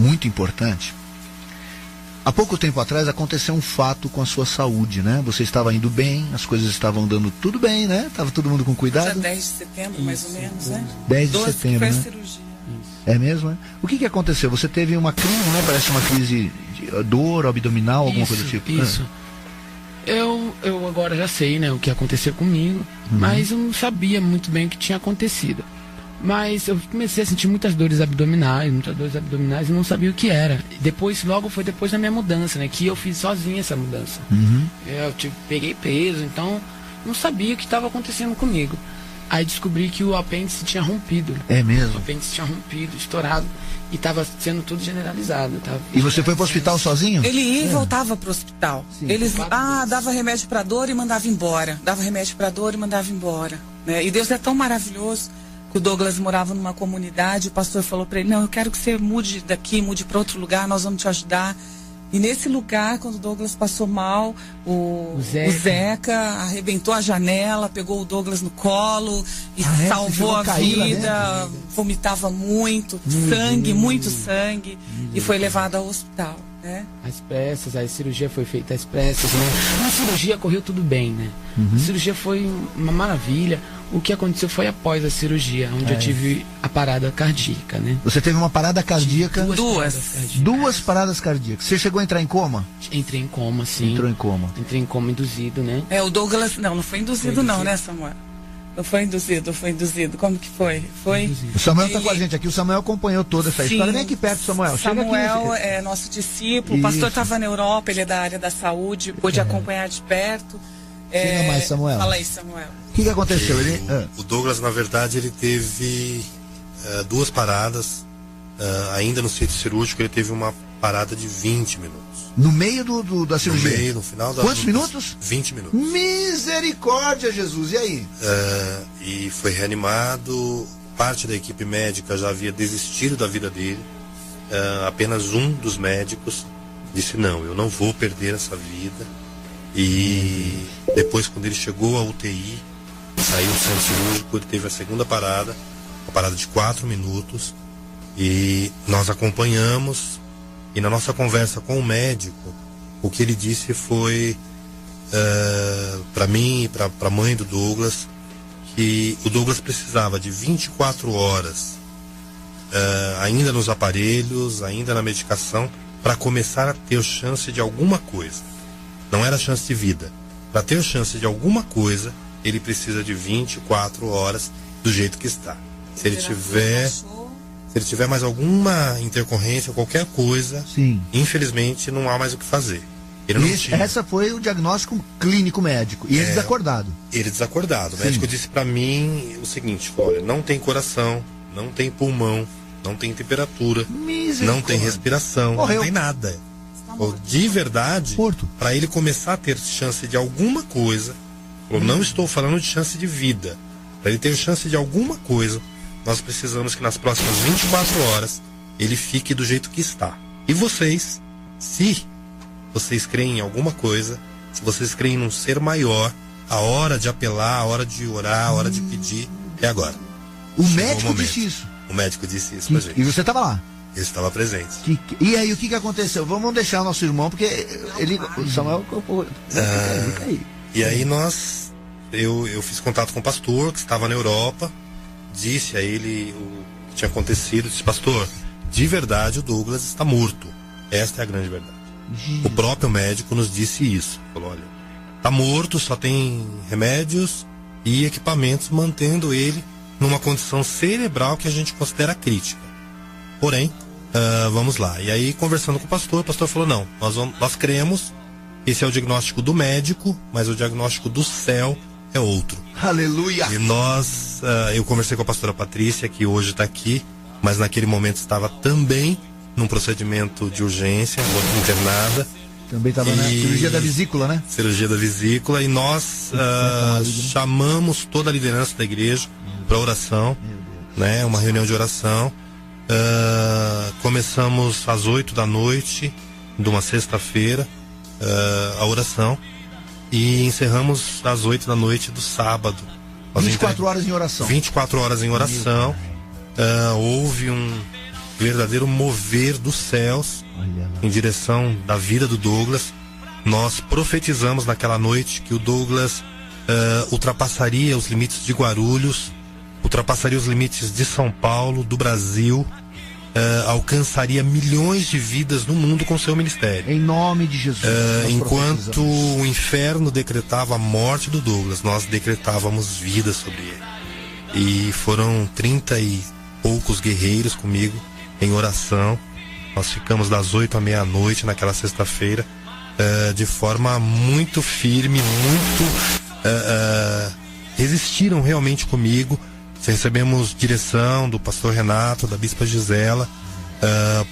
muito importante. Há pouco tempo atrás aconteceu um fato com a sua saúde, né? Você estava indo bem, as coisas estavam dando tudo bem, né? Estava todo mundo com cuidado. Dia 10 de setembro, mais ou menos, né? 10 de setembro, foi a né? cirurgia. É mesmo, né? O que aconteceu? Você teve uma crise, né? Parece uma crise de dor abdominal, alguma coisa do tipo. Isso. Eu agora já sei, né, o que aconteceu comigo, mas eu não sabia muito bem o que tinha acontecido. Mas eu comecei a sentir muitas dores abdominais e não sabia o que era. Logo foi depois da minha mudança, né? Que eu fiz sozinho essa mudança. Eu peguei peso, então não sabia o que estava acontecendo comigo. Aí descobri que o apêndice tinha rompido. É mesmo? O apêndice tinha rompido, estourado. E estava sendo tudo generalizado. E você foi para o hospital sozinho? Ele ia e voltava para o hospital. Eles dava remédio para dor e mandava embora. Dava remédio para dor e mandava embora. Né? E Deus é tão maravilhoso que o Douglas morava numa comunidade. O pastor falou para ele: não, eu quero que você mude daqui, mude para outro lugar, nós vamos te ajudar. E nesse lugar, quando o Douglas passou mal, o Zeca arrebentou a janela, pegou o Douglas no colo e salvou a vida, vomitava muito sangue, muito sangue, e foi levado ao hospital, né? Às pressas, a cirurgia foi feita às pressas, né? A cirurgia correu tudo bem, né? A cirurgia foi uma maravilha. O que aconteceu foi após a cirurgia, onde eu tive a parada cardíaca, né? Você teve uma parada cardíaca? Duas paradas cardíacas. Você chegou a entrar em coma? Entrei em coma, sim. Entrou em coma. Entrei em coma induzido, né? O Douglas, não foi induzido não, né, Samuel? Não foi induzido, foi induzido. Como que foi? O Samuel está com a gente aqui, o Samuel acompanhou toda essa história. Vem aqui perto, Samuel. Samuel é nosso discípulo, o pastor estava na Europa, ele é da área da saúde, pôde acompanhar de perto. Chega mais, Samuel. Fala aí, Samuel. O que aconteceu? O Douglas, na verdade, ele teve duas paradas. Ainda no centro cirúrgico, ele teve uma parada de 20 minutos. No meio da cirurgia? No final da... Quantos minutos? 20 minutos. Misericórdia, Jesus. E aí? E foi reanimado. Parte da equipe médica já havia desistido da vida dele. Apenas um dos médicos disse: não, eu não vou perder essa vida. E depois, quando ele chegou à UTI, saiu do centro cirúrgico, ele teve a segunda parada, uma parada de 4 minutos, e nós acompanhamos. E na nossa conversa com o médico, o que ele disse foi para mim e para a mãe do Douglas, que o Douglas precisava de 24 horas ainda nos aparelhos, ainda na medicação, para começar a ter chance de alguma coisa. Não era chance de vida. Para ter chance de alguma coisa, ele precisa de 24 horas do jeito que está. Se ele tiver mais alguma intercorrência, qualquer coisa, infelizmente não há mais o que fazer. Ele não tinha. Essa foi o diagnóstico clínico médico. E ele desacordado. Ele desacordado. O médico disse para mim o seguinte: olha, não tem coração, não tem pulmão, não tem temperatura, não tem respiração, não tem nada. De verdade, para ele começar a ter chance de alguma coisa, eu não estou falando de chance de vida, para ele ter chance de alguma coisa, nós precisamos que nas próximas 24 horas ele fique do jeito que está. E vocês, se vocês creem em alguma coisa, se vocês creem num ser maior, a hora de apelar, a hora de orar, a hora de pedir é agora. O médico disse isso? O médico disse isso pra gente. E você estava lá? Eu estava presente. E aí, o que aconteceu? Vamos deixar o nosso irmão, porque o Samuel... E aí eu fiz contato com o pastor, que estava na Europa, disse a ele o que tinha acontecido, disse: pastor, de verdade o Douglas está morto. Esta é a grande verdade. O próprio médico nos disse isso. Falou: olha, está morto, só tem remédios e equipamentos mantendo ele numa condição cerebral que a gente considera crítica. Porém, vamos lá. E aí, conversando com o pastor falou: não, nós cremos, esse é o diagnóstico do médico, mas o diagnóstico do céu é outro. Aleluia! E eu conversei com a pastora Patrícia, que hoje está aqui, mas naquele momento estava também num procedimento de urgência, internada. Também estava na cirurgia da vesícula, né? Cirurgia da vesícula, e nós chamamos toda a liderança da igreja para oração, né? Uma reunião de oração. Começamos às 8 da noite de uma sexta-feira a oração e encerramos às 8 da noite do sábado. 24 horas em oração. 24 horas em oração. Houve verdadeiro mover dos céus em direção da vida do Douglas. Nós profetizamos naquela noite que o Douglas ultrapassaria os limites de Guarulhos, ultrapassaria os limites de São Paulo, do Brasil, alcançaria milhões de vidas no mundo com seu ministério. Em nome de Jesus. Enquanto o inferno decretava a morte do Douglas, nós decretávamos vida sobre ele. E foram 30 e poucos guerreiros comigo em oração. Nós ficamos das 8 à meia-noite naquela sexta-feira, de forma muito firme, resistiram realmente comigo. Recebemos direção do pastor Renato, da bispa Gisela,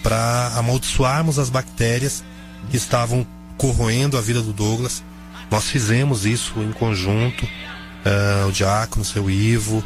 para amaldiçoarmos as bactérias que estavam corroendo a vida do Douglas. Nós fizemos isso em conjunto, o diácono, o seu Ivo,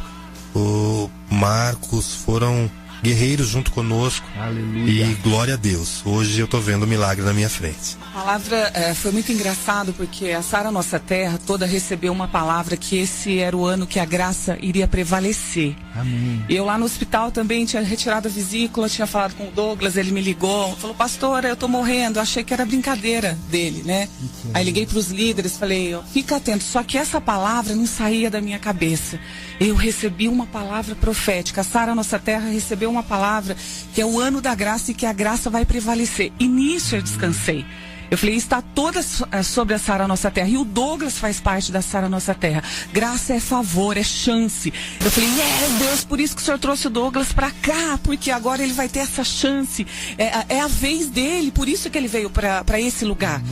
o Marcos, foram guerreiros junto conosco. Aleluia. E glória a Deus, hoje eu estou vendo o milagre na minha frente. A palavra foi muito engraçado, porque a Sara Nossa Terra toda recebeu uma palavra que esse era o ano que a graça iria prevalecer. Amém. Eu lá no hospital também tinha retirado a vesícula, tinha falado com o Douglas, ele me ligou, falou: pastora, eu tô morrendo. Eu achei que era brincadeira dele, né? Aí liguei pros líderes, falei: fica atento. Só que essa palavra não saía da minha cabeça. Eu recebi uma palavra profética. A Sara Nossa Terra recebeu uma palavra que é o ano da graça e que a graça vai prevalecer. E nisso eu descansei. Eu falei: está toda sobre a Sara Nossa Terra. E o Douglas faz parte da Sara Nossa Terra. Graça é favor, é chance. Eu falei: Deus, por isso que o Senhor trouxe o Douglas para cá, porque agora ele vai ter essa chance. É a vez dele, por isso que ele veio para esse lugar.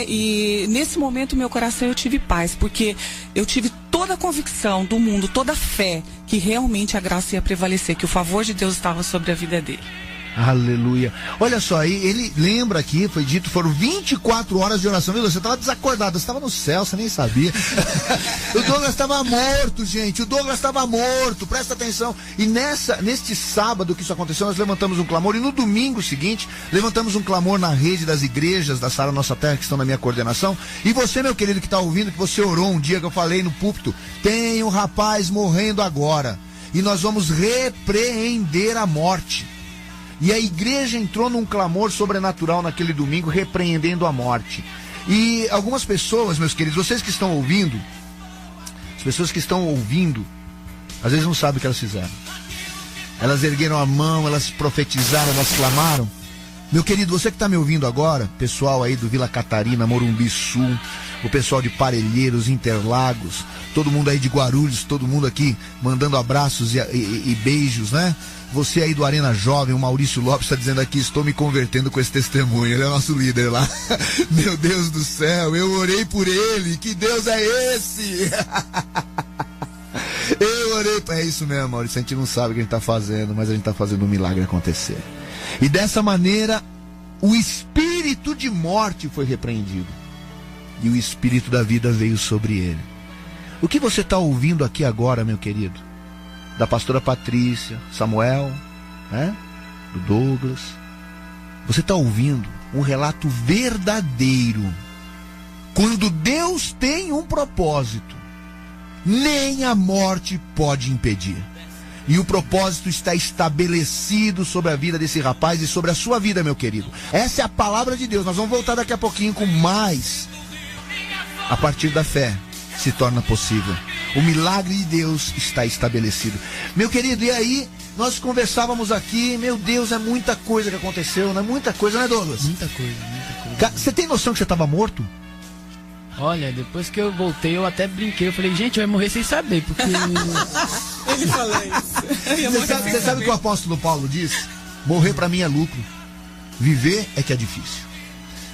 E nesse momento, meu coração, eu tive paz, porque eu tive toda a convicção do mundo, toda a fé que realmente a graça ia prevalecer, que o favor de Deus estava sobre a vida dele. Aleluia. Olha só, ele lembra aqui, foi dito, foram 24 horas de oração. Viu? Você estava desacordado, você estava no céu, você nem sabia. O Douglas estava morto, gente. O Douglas estava morto, presta atenção. E neste sábado que isso aconteceu, nós levantamos um clamor. E no domingo seguinte, levantamos um clamor na rede das igrejas da Sara Nossa Terra, que estão na minha coordenação. E você, meu querido, que está ouvindo, que você orou um dia que eu falei no púlpito: tem um rapaz morrendo agora, e nós vamos repreender a morte. E a igreja entrou num clamor sobrenatural naquele domingo, repreendendo a morte. E algumas pessoas, meus queridos, vocês que estão ouvindo, as pessoas que estão ouvindo, às vezes não sabem o que elas fizeram. Elas ergueram a mão, elas profetizaram, elas clamaram. Meu querido, você que está me ouvindo agora, pessoal aí do Vila Catarina, Morumbi Sul, o pessoal de Parelheiros, Interlagos, todo mundo aí de Guarulhos, todo mundo aqui mandando abraços e beijos, né? Você aí do Arena Jovem, o Maurício Lopes está dizendo aqui: estou me convertendo com esse testemunho. Ele é nosso líder lá. Meu Deus do céu, eu orei por ele. Que Deus é esse? Eu orei. É isso mesmo, Maurício. A gente não sabe o que a gente está fazendo, mas a gente está fazendo um milagre acontecer. E dessa maneira, o espírito de morte foi repreendido. E o espírito da vida veio sobre ele. O que você está ouvindo aqui agora, meu querido? Da pastora Patrícia, Samuel, né? Do Douglas. Você está ouvindo um relato verdadeiro. Quando Deus tem um propósito, nem a morte pode impedir. E o propósito está estabelecido sobre a vida desse rapaz e sobre a sua vida, meu querido. Essa é a palavra de Deus. Nós vamos voltar daqui a pouquinho com mais. A partir da fé se torna possível. O milagre de Deus está estabelecido. Meu querido, e aí nós conversávamos aqui, meu Deus, é muita coisa que aconteceu, não é muita coisa, né, Douglas? Muita coisa. Você tem noção que você estava morto? Olha, depois que eu voltei, eu até brinquei. Eu falei: gente, eu ia morrer sem saber, porque... Ele falou isso. Você sabe o que o apóstolo Paulo diz? Morrer para mim é lucro. Viver é que é difícil.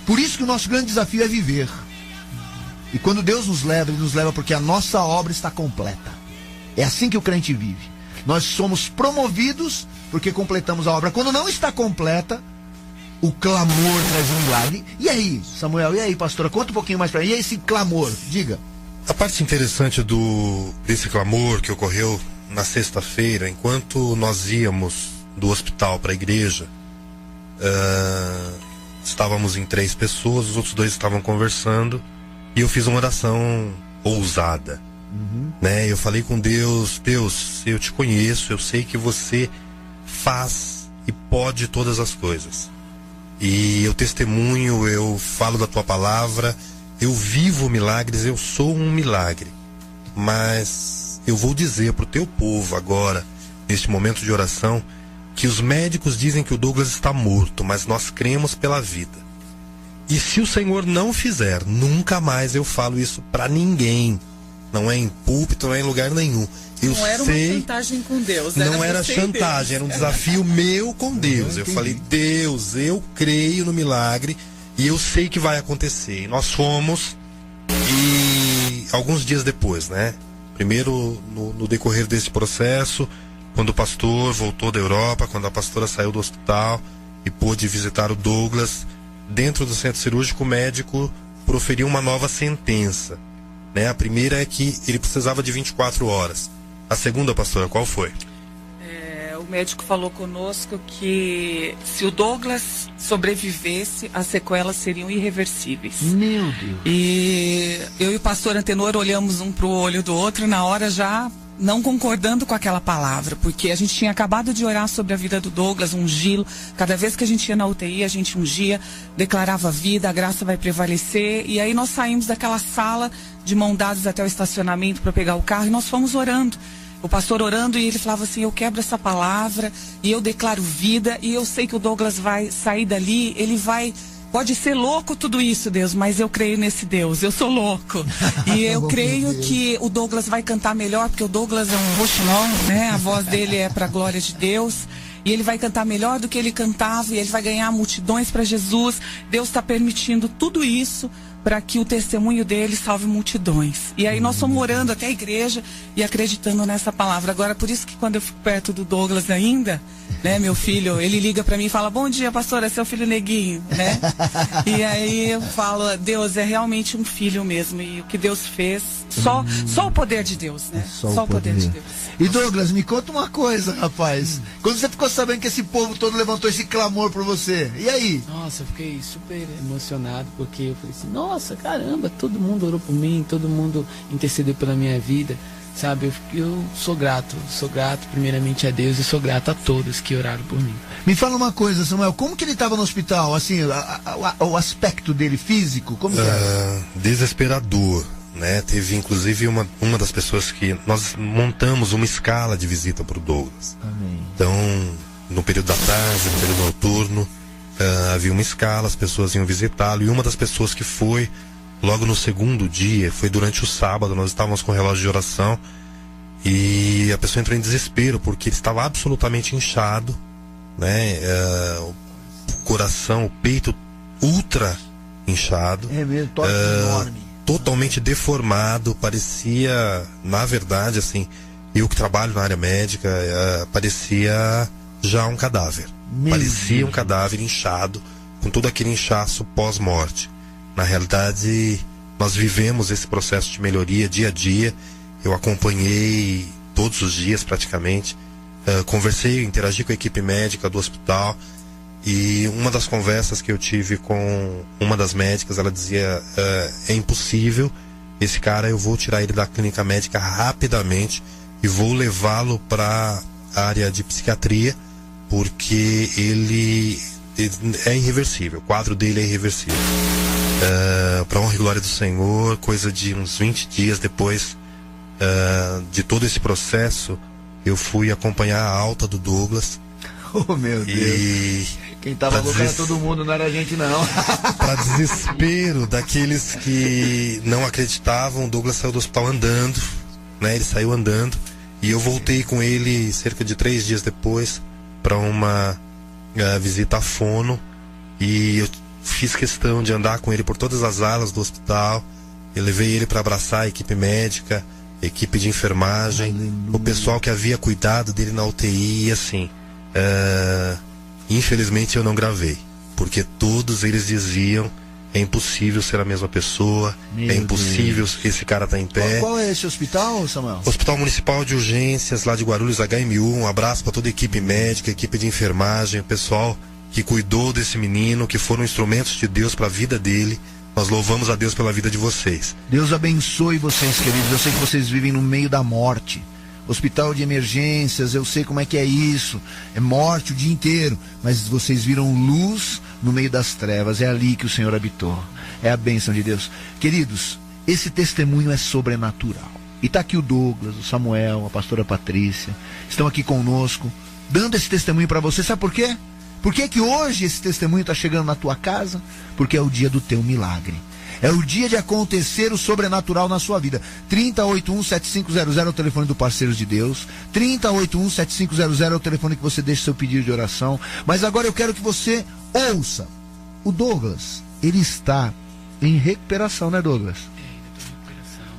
Por isso que o nosso grande desafio é viver. E quando Deus nos leva, Ele nos leva porque a nossa obra está completa. É assim que o crente vive. Nós somos promovidos porque completamos a obra. Quando não está completa, o clamor traz um milagre. E aí, Samuel, e aí, pastora, conta um pouquinho mais para mim. E aí, esse clamor, diga. A parte interessante desse clamor que ocorreu na sexta-feira, enquanto nós íamos do hospital para a igreja, estávamos em 3 pessoas, os outros 2 estavam conversando, e eu fiz uma oração ousada, né? Eu falei com Deus: Deus, eu te conheço, eu sei que você faz e pode todas as coisas. E eu testemunho, eu falo da tua palavra, eu vivo milagres, eu sou um milagre. Mas eu vou dizer pro teu povo agora, neste momento de oração, que os médicos dizem que o Douglas está morto, mas nós cremos pela vida. E se o Senhor não fizer, nunca mais eu falo isso pra ninguém. Não é em púlpito, não é em lugar nenhum. Eu não era uma chantagem com Deus. Não era chantagem, era um desafio meu com Deus. Eu falei, Deus, eu creio no milagre e eu sei que vai acontecer. E nós fomos, e alguns dias depois, né? Primeiro, no decorrer desse processo, quando o pastor voltou da Europa, quando a pastora saiu do hospital e pôde visitar o Douglas, dentro do centro cirúrgico, o médico proferiu uma nova sentença. Né? A primeira é que ele precisava de 24 horas. A segunda, pastora, qual foi? O médico falou conosco que se o Douglas sobrevivesse, as sequelas seriam irreversíveis. Meu Deus. E eu e o pastor Antenor olhamos um pro olho do outro, na hora já não concordando com aquela palavra, porque a gente tinha acabado de orar sobre a vida do Douglas, ungí-lo. Cada vez que a gente ia na UTI, a gente ungia, declarava a vida, a graça vai prevalecer. E aí nós saímos daquela sala de mão dadas até o estacionamento para pegar o carro e nós fomos orando. O pastor orando, e ele falava assim, eu quebro essa palavra e eu declaro vida, e eu sei que o Douglas vai sair dali, ele vai... Pode ser louco tudo isso, Deus, mas eu creio nesse Deus, eu sou louco. E eu creio que o Douglas vai cantar melhor, porque o Douglas é um roxinol, né? A voz dele é para a glória de Deus. E ele vai cantar melhor do que ele cantava, e ele vai ganhar multidões para Jesus. Deus está permitindo tudo isso para que o testemunho dele salve multidões. E aí nós fomos orando até a igreja e acreditando nessa palavra. Agora, por isso que quando eu fico perto do Douglas ainda, né, meu filho, ele liga para mim e fala, bom dia, pastora, é seu filho Neguinho, né? E aí eu falo, Deus é realmente um filho mesmo, e o que Deus fez, só o poder de Deus, né? Só o poder de Deus. E Douglas, me conta uma coisa, rapaz. Quando você ficou sabendo que esse povo todo levantou esse clamor por você, e aí? Nossa, eu fiquei super emocionado, porque eu falei assim, nossa, caramba, todo mundo orou por mim, todo mundo intercedeu pela minha vida, sabe? Eu sou grato primeiramente a Deus, e sou grato a todos que oraram por mim. Me fala uma coisa, Samuel, como que ele estava no hospital, assim, o aspecto dele físico, como que era? Desesperador, né? Teve inclusive uma das pessoas que nós montamos uma escala de visita para o Douglas. Amém. Então, no período da tarde, no período noturno, havia uma escala, as pessoas iam visitá-lo, e uma das pessoas que foi logo no segundo dia, foi durante o sábado, nós estávamos com o relógio de oração, e a pessoa entrou em desespero porque ele estava absolutamente inchado, né? O coração, o peito ultra inchado, mesmo, enorme, totalmente deformado, parecia, na verdade, assim, eu que trabalho na área médica, parecia já um cadáver. Parecia um cadáver inchado, com todo aquele inchaço pós-morte. Na realidade, nós vivemos esse processo de melhoria dia a dia. Eu acompanhei todos os dias praticamente, conversei, interagi com a equipe médica do hospital, e uma das conversas que eu tive com uma das médicas, ela dizia, é impossível, esse cara, eu vou tirar ele da clínica médica rapidamente e vou levá-lo para a área de psiquiatria, porque ele é irreversível, o quadro dele é irreversível. Para honra e glória do Senhor, coisa de uns 20 dias depois de todo esse processo, eu fui acompanhar a alta do Douglas. Oh, meu Deus. E quem tava louco era todo mundo, não era a gente não. para desespero daqueles que não acreditavam, o Douglas saiu do hospital andando, né? Ele saiu andando, e eu voltei com ele cerca de 3 dias depois para uma visita à fono, e eu fiz questão de andar com ele por todas as alas do hospital. Eu levei ele para abraçar a equipe médica, a equipe de enfermagem, o pessoal que havia cuidado dele na UTI, e assim, infelizmente eu não gravei, porque todos eles diziam, é impossível ser a mesma pessoa, é impossível esse cara estar em pé. Qual é esse hospital, Samuel? Hospital Municipal de Urgências, lá de Guarulhos, HMU. Um abraço para toda a equipe médica, a equipe de enfermagem, o pessoal que cuidou desse menino, que foram instrumentos de Deus para a vida dele. Nós louvamos a Deus pela vida de vocês. Deus abençoe vocês, queridos. Eu sei que vocês vivem no meio da morte. hospital de emergências, eu sei como é que é isso, é morte o dia inteiro, mas vocês viram luz no meio das trevas, é ali que o Senhor habitou, é a bênção de Deus. Queridos, esse testemunho é sobrenatural, e está aqui o Douglas, o Samuel, a pastora Patrícia, estão aqui conosco, dando esse testemunho para você. Sabe por quê? Por que que hoje esse testemunho está chegando na tua casa? Porque é o dia do teu milagre. É o dia de acontecer o sobrenatural na sua vida. 3081-7500 é o telefone do Parceiros de Deus. 3081-7500 é o telefone que você deixa seu pedido de oração. Mas agora eu quero que você ouça. O Douglas, ele está em recuperação, né, Douglas?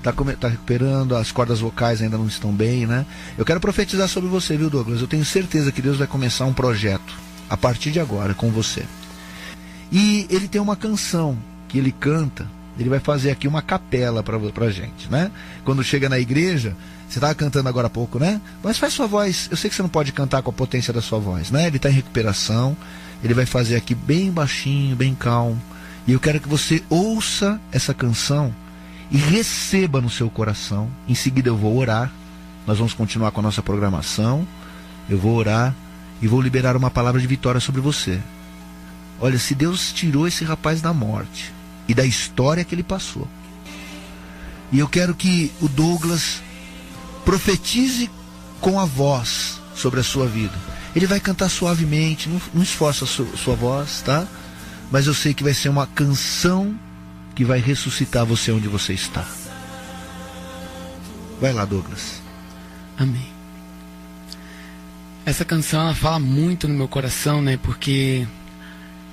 Tá recuperando, as cordas vocais ainda não estão bem, né? Eu quero profetizar sobre você, viu, Douglas? Eu tenho certeza que Deus vai começar um projeto a partir de agora com você. E ele tem uma canção que ele canta, ele vai fazer aqui uma capela pra gente, né? Quando chega na igreja, você estava cantando agora há pouco, né? Mas faz sua voz, eu sei que você não pode cantar com a potência da sua voz, né? Ele está em recuperação, ele vai fazer aqui bem baixinho, bem calmo, e eu quero que você ouça essa canção e receba no seu coração. Em seguida eu vou orar, nós vamos continuar com a nossa programação, eu vou orar e vou liberar uma palavra de vitória sobre você. Olha, se Deus tirou esse rapaz da morte e da história que ele passou, e eu quero que o Douglas profetize com a voz sobre a sua vida. Ele vai cantar suavemente, não esforça a sua voz, tá? Mas eu sei que vai ser uma canção que vai ressuscitar você onde você está. Vai lá, Douglas. Amém. Essa canção, ela fala muito no meu coração, né? Porque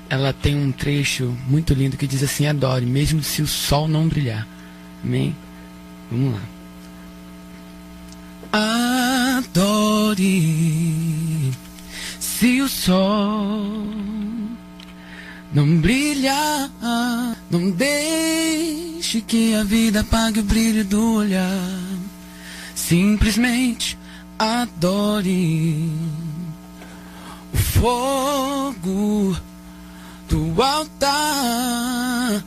ela tem um trecho muito lindo que diz assim: adore, mesmo se o sol não brilhar. Amém? Vamos lá. Adore, se o sol não brilhar, não deixe que a vida apague o brilho do olhar. Simplesmente adore o fogo do altar.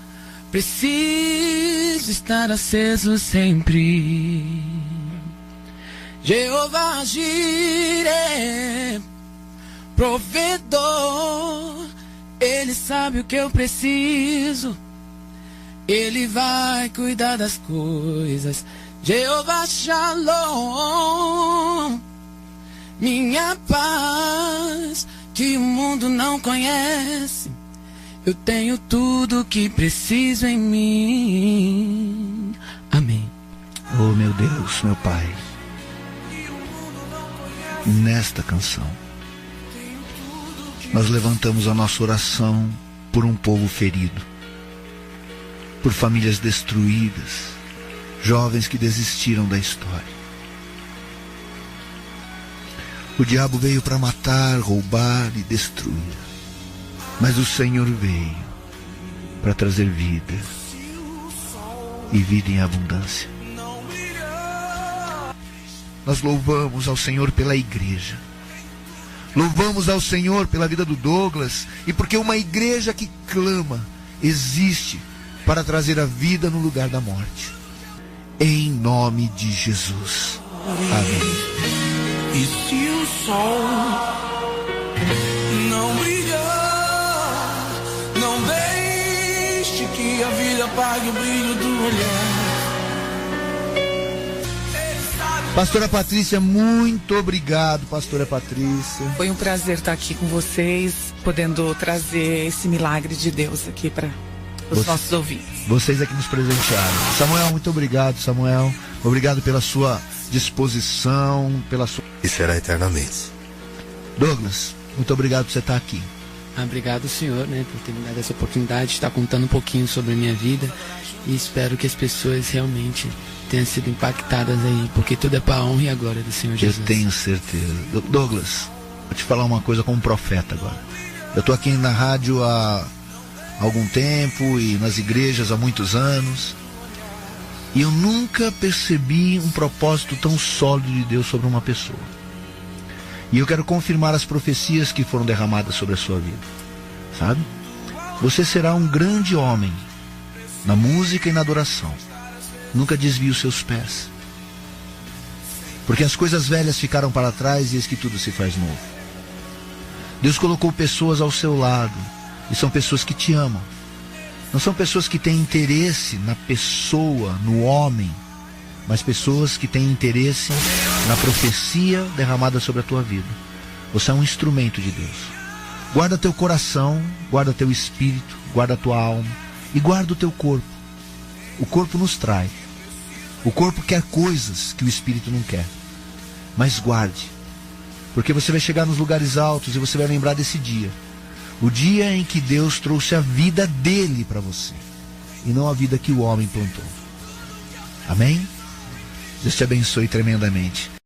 Precisa estar aceso sempre. Jeová Jireh, provedor, Ele sabe o que eu preciso, Ele vai cuidar das coisas. Jeová Shalom, minha paz que o mundo não conhece. Eu tenho tudo que preciso em mim. Amém. Oh, meu Deus, meu Pai, nesta canção nós levantamos a nossa oração por um povo ferido, por famílias destruídas, jovens que desistiram da história. O diabo veio para matar, roubar e destruir, mas o Senhor veio para trazer vida, e vida em abundância. Nós louvamos ao Senhor pela igreja, louvamos ao Senhor pela vida do Douglas, e porque uma igreja que clama existe para trazer a vida no lugar da morte. Em nome de Jesus. Amém. E se o sol não brilhar, não deixe que a vida apague o brilho do olhar. Pastora Patrícia, muito obrigado, Pastora Patrícia. Foi um prazer estar aqui com vocês, podendo trazer esse milagre de Deus aqui para os nossos ouvintes. Vocês aqui nos presentearam. Samuel, muito obrigado, Samuel. Obrigado pela sua disposição, pela sua... E será eternamente. Douglas, muito obrigado por você estar aqui. Obrigado, Senhor, né, por ter me dado essa oportunidade de estar contando um pouquinho sobre a minha vida, e espero que as pessoas realmente tenham sido impactadas aí, porque tudo é para a honra e a glória do Senhor Jesus. Eu tenho certeza. Douglas, vou te falar uma coisa como profeta agora. Eu estou aqui na rádio há algum tempo e nas igrejas há muitos anos, e eu nunca percebi um propósito tão sólido de Deus sobre uma pessoa. E eu quero confirmar as profecias que foram derramadas sobre a sua vida, sabe? Você será um grande homem na música e na adoração. Nunca desvie os seus pés. Porque as coisas velhas ficaram para trás e eis que tudo se faz novo. Deus colocou pessoas ao seu lado, e são pessoas que te amam. Não são pessoas que têm interesse na pessoa, no homem, mas pessoas que têm interesse na profecia derramada sobre a tua vida. Você é um instrumento de Deus. Guarda teu coração, guarda teu espírito, guarda tua alma e guarda o teu corpo. O corpo nos trai. O corpo quer coisas que o espírito não quer. Mas guarde, porque você vai chegar nos lugares altos e você vai lembrar desse dia. O dia em que Deus trouxe a vida dele para você e não a vida que o homem plantou. Amém? Deus te abençoe tremendamente.